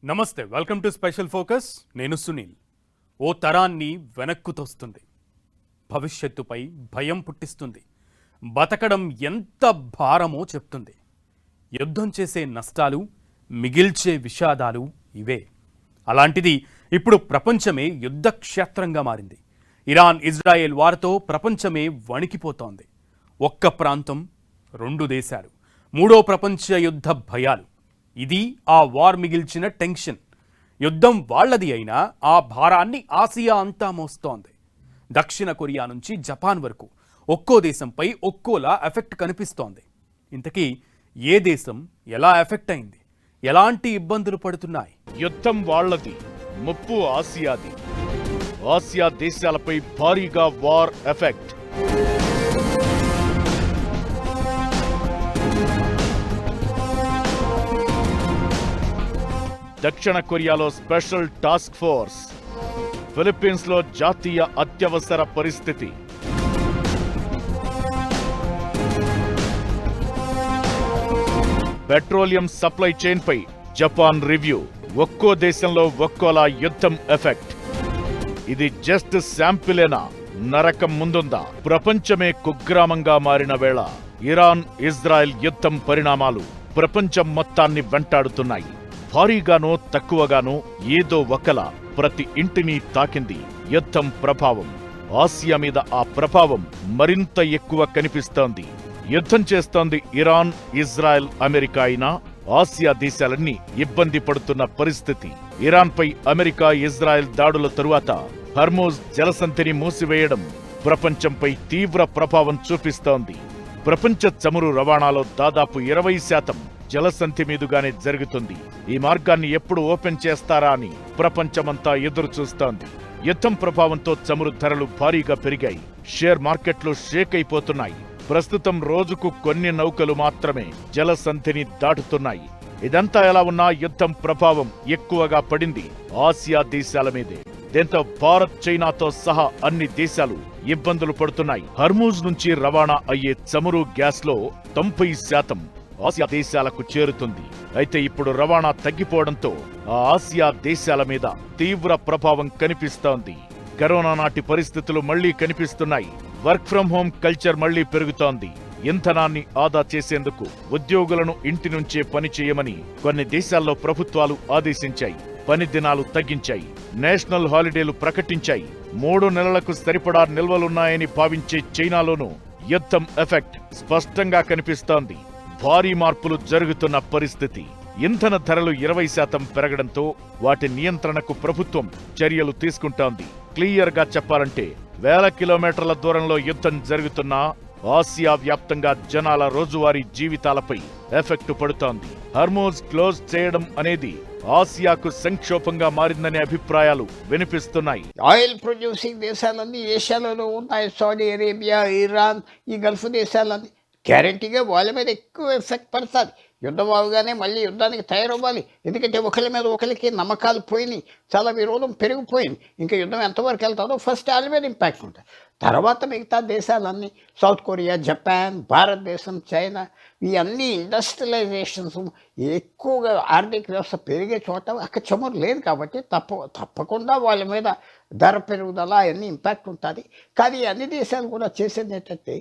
నమస్తే, welcome to special focus. నేను సునీల్. ఓ తరాన్ని వెనక్కు తోస్తుంది, భవిష్యత్తుపై భయం పుట్టిస్తుంది, బతకడం ఎంత భారమో చెప్తుంది. యుద్ధం చేసే నష్టాలు, మిగిల్చే విషాదాలు ఇవే. అలాంటిది ఇప్పుడు ప్రపంచమే యుద్ధ క్షేత్రంగా మారింది. ఇరాన్ ఇజ్రాయెల్ వార్తో ప్రపంచమే వణికిపోతోంది. ఒక్క ప్రాంతం, రెండు దేశాలు, మూడో ప్రపంచ యుద్ధ భయాలు. ఇది ఆ వార్ మిగిల్చిన టెన్షన్. యుద్ధం వాళ్లది అయినా ఆ భారాన్ని ఆసియా అంతా మోస్తోంది. దక్షిణ కొరియా నుంచి జపాన్ వరకు ఒక్కో దేశంపై ఒక్కోలా ఎఫెక్ట్ కనిపిస్తోంది. ఇంతకీ ఏ దేశం ఎలా ఎఫెక్ట్ అయింది, ఎలాంటి ఇబ్బందులు పడుతున్నాయి? యుద్ధం వాళ్లది, ముప్పు ఆసియాది. ఆసియా దేశాలపై భారీగా వార్ ఎఫెక్ట్. దక్షిణ కొరియాలో స్పెషల్ టాస్క్ ఫోర్స్, ఫిలిప్పీన్స్ లో జాతీయ అత్యవసర పరిస్థితి. పెట్రోలియం సప్లై చైన్ పై జపాన్ రివ్యూ. ఒక్కో దేశంలో ఒక్కోలా యుద్ధం ఎఫెక్ట్. ఇది జస్ట్ శాంపిలేనా? నరకం ముందుందా? ప్రపంచమే కుగ్రామంగా మారిన వేళ ఇరాన్ ఇజ్రాయెల్ యుద్ధం పరిణామాలు ప్రపంచం మొత్తాన్ని వెంటాడుతున్నాయి. భారీగానో తక్కువగానో ఏదో ఒకలా ప్రతి ఇంటిని తాకింది యుద్ధం ప్రభావం. ఆసియా మీద ఆ ప్రభావం మరింత ఎక్కువ కనిపిస్తోంది. యుద్ధం చేస్తోంది ఇరాన్ ఇజ్రాయెల్ అమెరికా అయినా ఆసియా దేశాలన్నీ ఇబ్బంది పడుతున్న పరిస్థితి. ఇరాన్పై అమెరికా ఇజ్రాయెల్ దాడుల తరువాత హర్మూజ్ జలసంధిని మూసివేయడం ప్రపంచంపై తీవ్ర ప్రభావం చూపిస్తోంది. ప్రపంచ చమురు రవాణాలో దాదాపు 20% జలసంధి మీదుగానే జరుగుతుంది. ఈ మార్గాన్ని ఎప్పుడు ఓపెన్ చేస్తారా అని ప్రపంచమంతా ఎదురు చూస్తోంది. యుద్ధం ప్రభావంతో చమురు ధరలు భారీగా పెరిగాయి. షేర్ మార్కెట్లు షేక్ అయిపోతున్నాయి. ప్రస్తుతం రోజుకు కొన్ని నౌకలు మాత్రమే జలసంధిని దాటుతున్నాయి. ఇదంతా ఎలా ఉన్నా యుద్ధం ప్రభావం ఎక్కువగా పడింది ఆసియా దేశాల మీదే. దీంతో భారత్, చైనాతో సహా అన్ని దేశాలు ఇబ్బందులు పడుతున్నాయి. హర్మూజ్ నుంచి రవాణా అయ్యే చమురు గ్యాస్ లో 90% ఆసియా దేశాలకు చేరుతుంది. అయితే ఇప్పుడు రవాణా తగ్గిపోవడంతో ఆ ఆసియా దేశాల మీద తీవ్ర ప్రభావం కనిపిస్తోంది. కరోనా నాటి పరిస్థితులు మళ్లీ కనిపిస్తున్నాయి. వర్క్ ఫ్రం హోం కల్చర్ మళ్లీ పెరుగుతోంది. ఇంధనాన్ని ఆదా చేసేందుకు ఉద్యోగులను ఇంటి నుంచే పని చేయమని కొన్ని దేశాల్లో ప్రభుత్వాలు ఆదేశించాయి. పని దినాలు తగ్గించాయి. నేషనల్ హాలిడేలు ప్రకటించాయి. 3 నెలలకు సరిపడా నిల్వలున్నాయని భావించే చైనాలోనూ యుద్ధం ఎఫెక్ట్ స్పష్టంగా కనిపిస్తోంది. భారీ మార్పులు జరుగుతున్న పరిస్థితి. ఇంధన ధరలు 20% పెరగడంతో వాటి నియంత్రణకు ప్రభుత్వం చర్యలు తీసుకుంటోంది. క్లియర్ గా చెప్పాలంటే వేల కిలోమీటర్ల దూరంలో యుద్ధం జరుగుతున్నా ఆసియా వ్యాప్తంగా జనాల రోజువారీ జీవితాలపై ఎఫెక్ట్ పడుతోంది. హర్మూజ్ క్లోజ్ చేయడం అనేది ఆసియాకు సంక్షోభంగా మారిందనే అభిప్రాయాలు వినిపిస్తున్నాయి. ఆయిల్ ప్రొడ్యూసింగ్ దేశాలన్నీ ఏషియాలో ఉన్నాయి. సౌదీ అరేబియా, ఇరాన్, ఈ గల్ఫ్ దేశాలన్నీ గ్యారంటీగా వాళ్ళ మీద ఎక్కువ ఎఫెక్ట్ పడుతుంది. యుద్ధం అవగానే మళ్ళీ యుద్ధానికి తయారవ్వాలి. ఎందుకంటే ఒకరి మీద ఒకరికి నమ్మకాలు పోయినాయి, చాలా విరోధం పెరిగిపోయింది. ఇంకా యుద్ధం ఎంతవరకు వెళ్తుందో ఫస్ట్ వాళ్ళ మీద ఇంపాక్ట్ ఉంటుంది. తర్వాత మిగతా దేశాలన్నీ సౌత్ కొరియా, జపాన్, భారతదేశం, చైనా, ఈ అన్ని ఇండస్ట్రియలైజేషన్స్ ఎక్కువగా ఆర్థిక వ్యవస్థ పెరిగే చోట అక్కడ చమురు లేదు కాబట్టి తప్పకుండా వాళ్ళ మీద ధర పెరుగుదల అవన్నీ ఇంపాక్ట్ ఉంటుంది. కానీ అన్ని దేశాలు కూడా చేసేది ఏంటంటే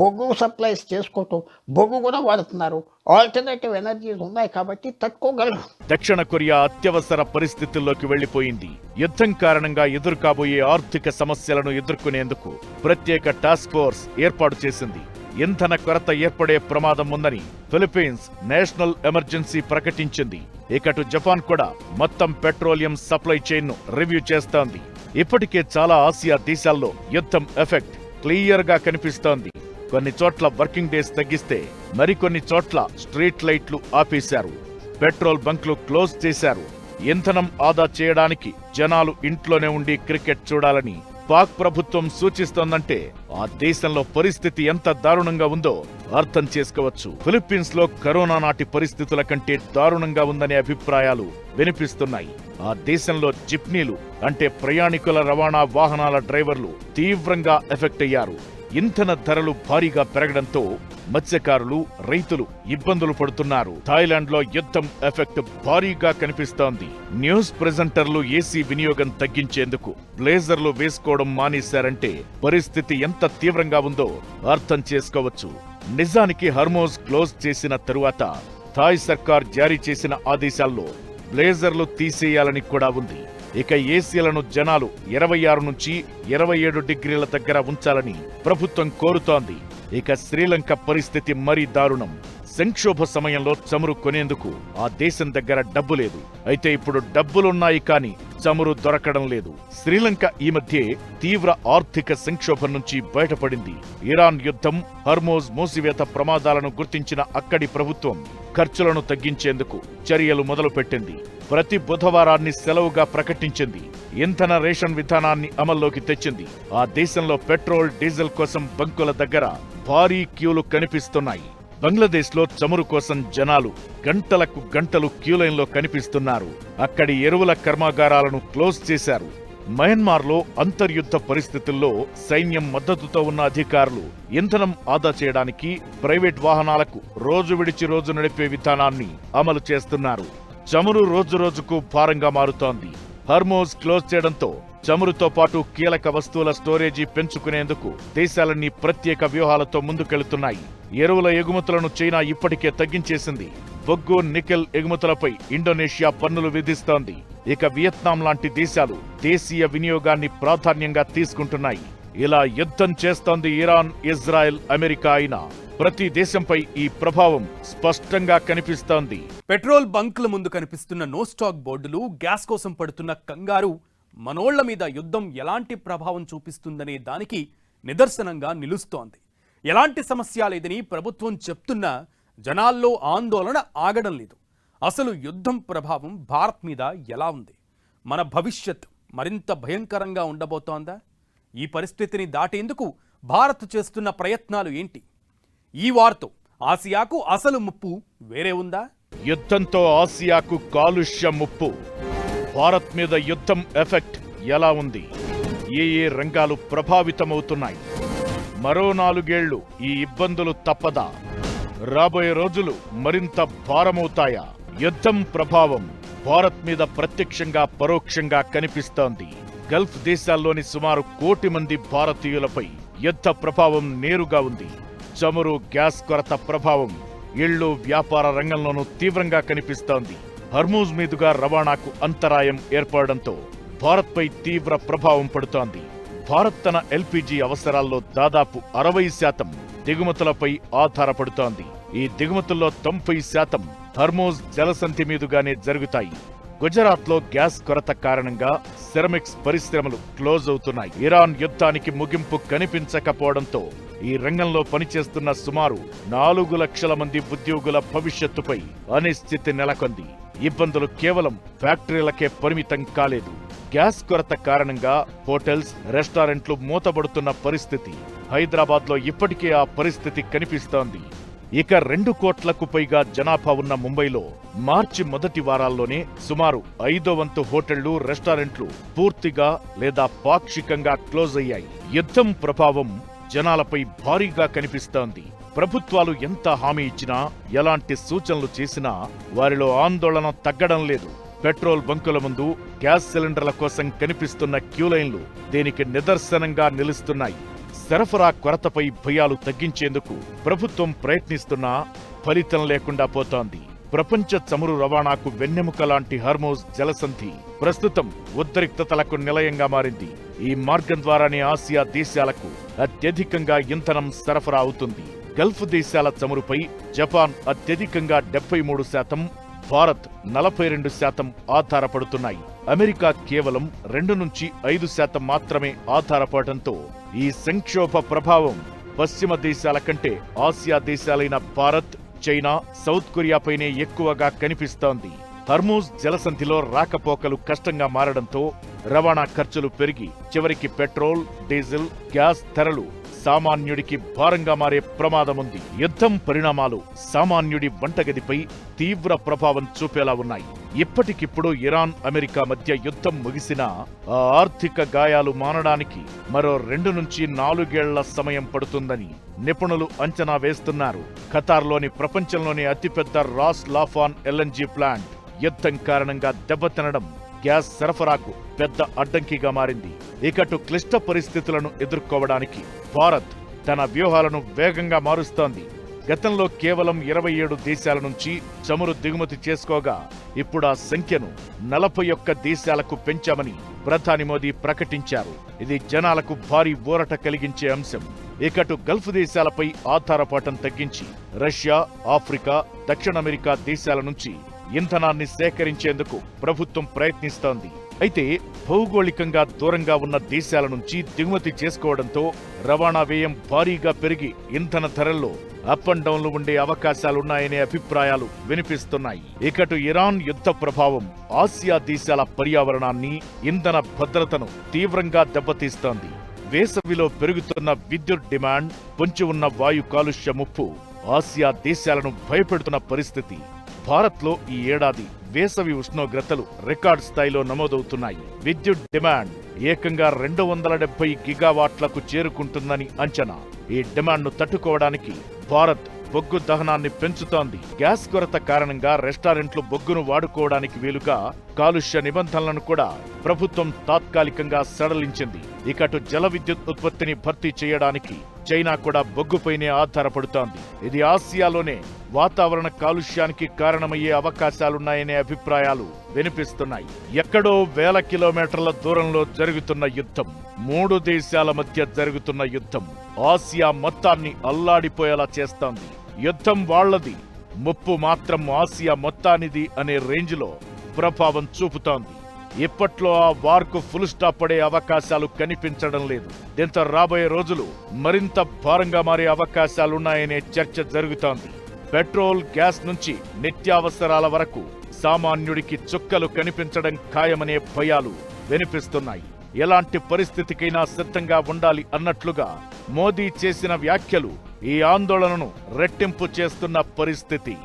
బొగ్గు సప్లైస్ చేసుకోవటం, బొగ్గు కూడా వాడుతున్నారు. ఆల్టర్నేటివ్ ఎనర్జీస్ ఉన్నాయి కాబట్టి తట్టుకోగలరు. దక్షిణ కొరియా అత్యవసర పరిస్థితుల్లోకి వెళ్లిపోయింది. యుద్ధం కారణంగా ఎదురుకాబోయే ఆర్థిక సమస్యలను ఎదుర్కొనేందుకు ప్రత్యేక టాస్క్ ఫోర్స్ ఏర్పాటు చేసింది. ఇంధన కొరత ఏర్పడే ప్రమాదం ఉందని ఫిలిప్పీన్స్ నేషనల్ ఎమర్జెన్సీ ప్రకటించింది. ఇకటు జపాన్ కూడా మొత్తం పెట్రోలియం సప్లై చైన్ ను రివ్యూ చేస్తోంది. ఇప్పటికే చాలా ఆసియా దేశాల్లో యుద్ధం ఎఫెక్ట్ క్లియర్ గా కనిపిస్తోంది. కొన్ని చోట్ల వర్కింగ్ డేస్ తగ్గిస్తే మరికొన్ని చోట్ల స్ట్రీట్ లైట్లు ఆపేశారు. పెట్రోల్ బంక్లు క్లోజ్ చేశారు. ఇంధనం ఆదా చేయడానికి జనాలు ఇంట్లోనే ఉండి క్రికెట్ చూడాలని పాక్ ప్రభుత్వం సూచిస్తోందంటే ఆ దేశంలో పరిస్థితి ఎంత దారుణంగా ఉందో అర్థం చేసుకోవచ్చు. ఫిలిప్పీన్స్ లో కరోనా నాటి పరిస్థితుల కంటే దారుణంగా ఉందనే అభిప్రాయాలు వినిపిస్తున్నాయి. ఆ దేశంలో జిప్నీలు అంటే ప్రయాణికుల రవాణా వాహనాల డ్రైవర్లు తీవ్రంగా ఎఫెక్ట్ అయ్యారు. ఇంధన ధరలు భారీగా పెరగడంతో మత్స్యకారులు, రైతులు ఇబ్బందులు పడుతున్నారు. థాయిలాండ్లో యుద్ధం ఎఫెక్ట్ భారీగా కనిపిస్తోంది. న్యూస్ ప్రెజెంటర్లు ఏసీ వినియోగం తగ్గించేందుకు బ్లేజర్లు వేసుకోవడం మానేశారంటే పరిస్థితి ఎంత తీవ్రంగా ఉందో అర్థం చేసుకోవచ్చు. నిజానికి హర్మోజ్ క్లోజ్ చేసిన తరువాత థాయ్ సర్కార్ జారీ చేసిన ఆదేశాల్లో బ్లేజర్లు తీసేయాలని కూడా ఉంది. ఇక ఏసీలను జనాలు 26 నుంచి 27 డిగ్రీల దగ్గర ఉంచాలని ప్రభుత్వం కోరుతోంది. ఇక శ్రీలంక పరిస్థితి మరీ దారుణం. సంక్షోభ సమయంలో చమురు కొనేందుకు ఆ దేశం దగ్గర డబ్బు లేదు. అయితే ఇప్పుడు డబ్బులున్నాయి కానీ చమురు దొరకడం లేదు. శ్రీలంక ఈ మధ్యే తీవ్ర ఆర్థిక సంక్షోభం నుంచి బయటపడింది. ఇరాన్ యుద్ధం, హర్మోజ్ మూసివేత ప్రమాదాలను గుర్తించిన అక్కడి ప్రభుత్వం ఖర్చులను తగ్గించేందుకు చర్యలు మొదలుపెట్టింది. ప్రతి బుధవారాన్ని సెలవుగా ప్రకటించింది. ఇంధన రేషన్ విధానాన్ని అమల్లోకి తెచ్చింది. ఆ దేశంలో పెట్రోల్, డీజిల్ కోసం బంకుల దగ్గర భారీ క్యూలు కనిపిస్తున్నాయి. బంగ్లాదేశ్లో చమురు కోసం జనాలు గంటలకు గంటలు క్యూలైన్లో కనిపిస్తున్నారు. అక్కడి ఎరువుల కర్మాగారాలను క్లోజ్ చేశారు. మయన్మార్లో అంతర్యుద్ధ పరిస్థితుల్లో సైన్యం మద్దతుతో ఉన్న అధికారులు ఇంధనం ఆదా చేయడానికి ప్రైవేట్ వాహనాలకు రోజు విడిచి రోజు నడిపే విధానాన్ని అమలు చేస్తున్నారు. చమురు రోజురోజుకు భారంగా మారుతోంది. హర్మోజ్ క్లోజ్ చేయడంతో చమురుతో పాటు కీలక వస్తువుల స్టోరేజీ పెంచుకునేందుకు దేశాలన్నీ ప్రత్యేక వ్యూహాలతో ముందుకెళ్తున్నాయి. ఎరువుల ఎగుమతులను చైనా ఇప్పటికే తగ్గించేసింది. బొగ్గు, నికెల్ ఎగుమతులపై ఇండోనేషియా పన్నులు విధిస్తోంది. ఇక వియత్నాం లాంటి దేశాలు దేశీయ వినియోగాన్ని ప్రాధాన్యంగా తీసుకుంటున్నాయి. ఇలా యుద్ధం చేస్తోంది ఇరాన్, ఇజ్రాయెల్, అమెరికా అయినా ప్రతి దేశంపై ఈ ప్రభావం స్పష్టంగా కనిపిస్తోంది. పెట్రోల్ బంక్ల ముందు కనిపిస్తున్న నో స్టాక్ బోర్డులు, గ్యాస్ కోసం పడుతున్న కంగారు మనోళ్ల మీద యుద్ధం ఎలాంటి ప్రభావం చూపిస్తుందనే దానికి నిదర్శనంగా నిలుస్తోంది. ఎలాంటి సమస్య లేదని ప్రభుత్వం చెప్తున్నా జనాల్లో ఆందోళన ఆగడం లేదు. అసలు యుద్ధం ప్రభావం భారత్ మీద ఎలా ఉంది? మన భవిష్యత్ మరింత భయంకరంగా ఉండబోతోందా? ఈ పరిస్థితిని దాటేందుకు భారత్ చేస్తున్న ప్రయత్నాలు ఏంటి? ఈ వార్తో ఆసియాకు అసలు ముప్పు వేరే ఉందా? యుద్ధంతో ఆసియాకు కాలుష్య ముప్పు. భారత్ మీద యుద్ధం ఎఫెక్ట్ ఎలా ఉంది? ఏ రంగాలు ప్రభావితమవుతున్నాయి? మరో 4 ఏళ్లు ఈ ఇబ్బందులు తప్పదా? రాబోయే రోజులు మరింత భారమవుతాయా? యుద్ధం ప్రభావం భారత్ మీద ప్రత్యక్షంగా, పరోక్షంగా కనిపిస్తోంది. గల్ఫ్ దేశాల్లోని సుమారు 1 కోటి మంది భారతీయులపై యుద్ధ ప్రభావం నేరుగా ఉంది. చమురు, గ్యాస్ కొరత ప్రభావం ఇళ్లు, వ్యాపార రంగంలోనూ తీవ్రంగా కనిపిస్తోంది. హర్మూజ్ మీదుగా రవాణాకు అంతరాయం ఏర్పడడంతో భారత్పై తీవ్ర ప్రభావం పడుతోంది. భారత్ తన ఎల్పీజీ అవసరాల్లో దాదాపు 60% దిగుమతులపై ఆధారపడుతోంది. ఈ దిగుమతుల్లో 90% హర్మూజ్ జలసంధి మీదుగానే జరుగుతాయి. గుజరాత్లో గ్యాస్ కొరత కారణంగా సెరమిక్స్ పరిశ్రమలు క్లోజ్ అవుతున్నాయి. ఇరాన్ యుద్ధానికి ముగింపు కనిపించకపోవడంతో ఈ రంగంలో పనిచేస్తున్న సుమారు 4 లక్షల మంది ఉద్యోగుల భవిష్యత్తుపై అనిశ్చితి నెలకొంది. ఇబ్బందులు కేవలం ఫ్యాక్టరీలకే పరిమితం కాలేదు. గ్యాస్ కొరత కారణంగా హోటల్స్, రెస్టారెంట్లు మూతబడుతున్న పరిస్థితి. హైదరాబాద్లో ఇప్పటికే ఆ పరిస్థితి కనిపిస్తోంది. ఇక 2 కోట్లకు పైగా జనాభా ఉన్న ముంబైలో మార్చి మొదటి వారాల్లోనే సుమారు 5వ వంతు హోటళ్లు, రెస్టారెంట్లు పూర్తిగా లేదా పాక్షికంగా క్లోజ్ అయ్యాయి. యుద్ధం ప్రభావం జనాలపై భారీగా కనిపిస్తోంది. ప్రభుత్వాలు ఎంత హామీ ఇచ్చినా, ఎలాంటి సూచనలు చేసినా వారిలో ఆందోళన తగ్గడం లేదు. పెట్రోల్ బంకుల ముందు గ్యాస్ సిలిండర్ల కోసం కనిపిస్తున్న క్యూలైన్లు దీనికి నిదర్శనంగా నిలుస్తున్నాయి. సరఫరా కొరతపై భయాలు తగ్గించేందుకు ప్రభుత్వం ప్రయత్నిస్తున్నా ఫలితం లేకుండా పోతోంది. ప్రపంచ చమురు రవాణాకు వెన్నెముక లాంటి హర్మూజ్ జలసంధి ప్రస్తుతం ఉద్రిక్తతలకు నిలయంగా మారింది. ఈ మార్గం ద్వారానే ఆసియా దేశాలకు అత్యధికంగా ఇంధనం సరఫరా అవుతుంది. గల్ఫ్ దేశాల చమురుపై జపాన్ అత్యధికంగా 73%, భారత్ 42% ఆధారపడుతున్నాయి. అమెరికా కేవలం 2 నుంచి 5% మాత్రమే ఆధారపడటంతో ఈ సంక్షోభ ప్రభావం పశ్చిమ దేశాల కంటే ఆసియా దేశాలైన భారత్, చైనా, సౌత్ కొరియాపైనే ఎక్కువగా కనిపిస్తోంది. హర్మూజ్ జలసంధిలో రాకపోకలు కష్టంగా మారడంతో రవాణా ఖర్చులు పెరిగి చివరికి పెట్రోల్, డీజిల్, గ్యాస్ ధరలు సామాన్యుడికి భారంగా మారే ప్రమాదముంది. యుద్ధం పరిణామాలు సామాన్యుడి వంటగదిపై తీవ్ర ప్రభావం చూపేలా ఉన్నాయి. ఇప్పటికిప్పుడు ఇరాన్ అమెరికా మధ్య యుద్ధం ముగిసినా ఆ ఆర్థిక గాయాలు మానడానికి మరో 2 నుంచి 4 ఏళ్ల సమయం పడుతుందని నిపుణులు అంచనా వేస్తున్నారు. ఖతార్లోని ప్రపంచంలోని అతిపెద్ద రాస్ లాఫాన్ ఎల్ఎన్జీ ప్లాంట్ యుద్ధం కారణంగా దెబ్బతినడం గ్యాస్ సరఫరాకు పెద్ద అడ్డంకిగా మారింది. ఇకటు క్లిష్ట పరిస్థితులను ఎదుర్కోవడానికి భారత్ తన వ్యూహాలను వేగంగా మారుస్తోంది. గతంలో కేవలం 27 దేశాల నుంచి చమురు దిగుమతి చేసుకోగా ఇప్పుడు ఆ సంఖ్యను 41 దేశాలకు పెంచామని ప్రధాని మోదీ ప్రకటించారు. ఇది జనాలకు భారీ ఊరట కలిగించే అంశం. ఇకటు గల్ఫ్ దేశాలపై ఆధారపాటం తగ్గించి రష్యా, ఆఫ్రికా, దక్షిణ అమెరికా దేశాల నుంచి ఇంధనాన్ని సేకరించేందుకు ప్రభుత్వం ప్రయత్నిస్తోంది. అయితే భౌగోళికంగా దూరంగా ఉన్న దేశాల నుంచి దిగుమతి చేసుకోవడంతో రవాణా వ్యయం భారీగా పెరిగి ఇంధన ధరల్లో అప్ అండ్ డౌన్లు ఉండే అవకాశాలున్నాయనే అభిప్రాయాలు వినిపిస్తున్నాయి. ఇకటు ఇరాన్ యుద్ధ ప్రభావం ఆసియా దేశాల పర్యావరణాన్ని, ఇంధన భద్రతను తీవ్రంగా దెబ్బతీస్తోంది. వేసవిలో పెరుగుతున్న విద్యుత్ డిమాండ్, పొంచి ఉన్న వాయు కాలుష్య ముప్పు ఆసియా దేశాలను భయపెడుతున్న పరిస్థితి. భారత్లో ఈ ఏడాది వేసవి ఉష్ణోగ్రతలు రికార్డ్ స్థాయిలో నమోదవుతున్నాయి. విద్యుత్ డిమాండ్ ఏకంగా 270 గిగావాట్లకు చేరుకుంటుందని అంచనా. ఈ డిమాండ్ను తట్టుకోవడానికి భారత్ బొగ్గు దహనాన్ని పెంచుతోంది. గ్యాస్ కొరత కారణంగా రెస్టారెంట్లు బొగ్గును వాడుకోవడానికి వీలుగా కాలుష్య నిబంధనలను కూడా ప్రభుత్వం తాత్కాలికంగా సడలించింది. ఇకటు జల విద్యుత్ ఉత్పత్తిని భర్తీ చేయడానికి చైనా కూడా బొగ్గుపైనే ఆధారపడుతోంది. ఇది ఆసియాలోనే వాతావరణ కాలుష్యానికి కారణమయ్యే అవకాశాలున్నాయనే అభిప్రాయాలు వినిపిస్తున్నాయి. ఎక్కడో వేల కిలోమీటర్ల దూరంలో జరుగుతున్న యుద్ధం, 3 దేశాల మధ్య జరుగుతున్న యుద్ధం ఆసియా మొత్తాన్ని అల్లాడిపోయేలా చేస్తోంది. యుద్ధం వాళ్లది, ముప్పు మాత్రం ఆసియా మొత్తానిది అనే రేంజ్లో ప్రభావం చూపుతోంది. ఇప్పట్లో ఆ వార్కు ఫుల్ స్టాప్ పడే అవకాశాలు కనిపించడం లేదు. దీంతో రాబోయే రోజులు మరింత భారంగా మారే అవకాశాలున్నాయనే చర్చ జరుగుతోంది. పెట్రోల్, గ్యాస్ నుంచి నిత్యావసరాల వరకు సామాన్యుడికి చుక్కలు కనిపించడం ఖాయమనే భయాలు వినిపిస్తున్నాయి. ఎలాంటి పరిస్థితికైనా సిద్ధంగా ఉండాలి అన్నట్లుగా మోదీ చేసిన వ్యాఖ్యలు ఈ ఆందోళనను రెట్టింపు చేస్తున్న పరిస్థితి.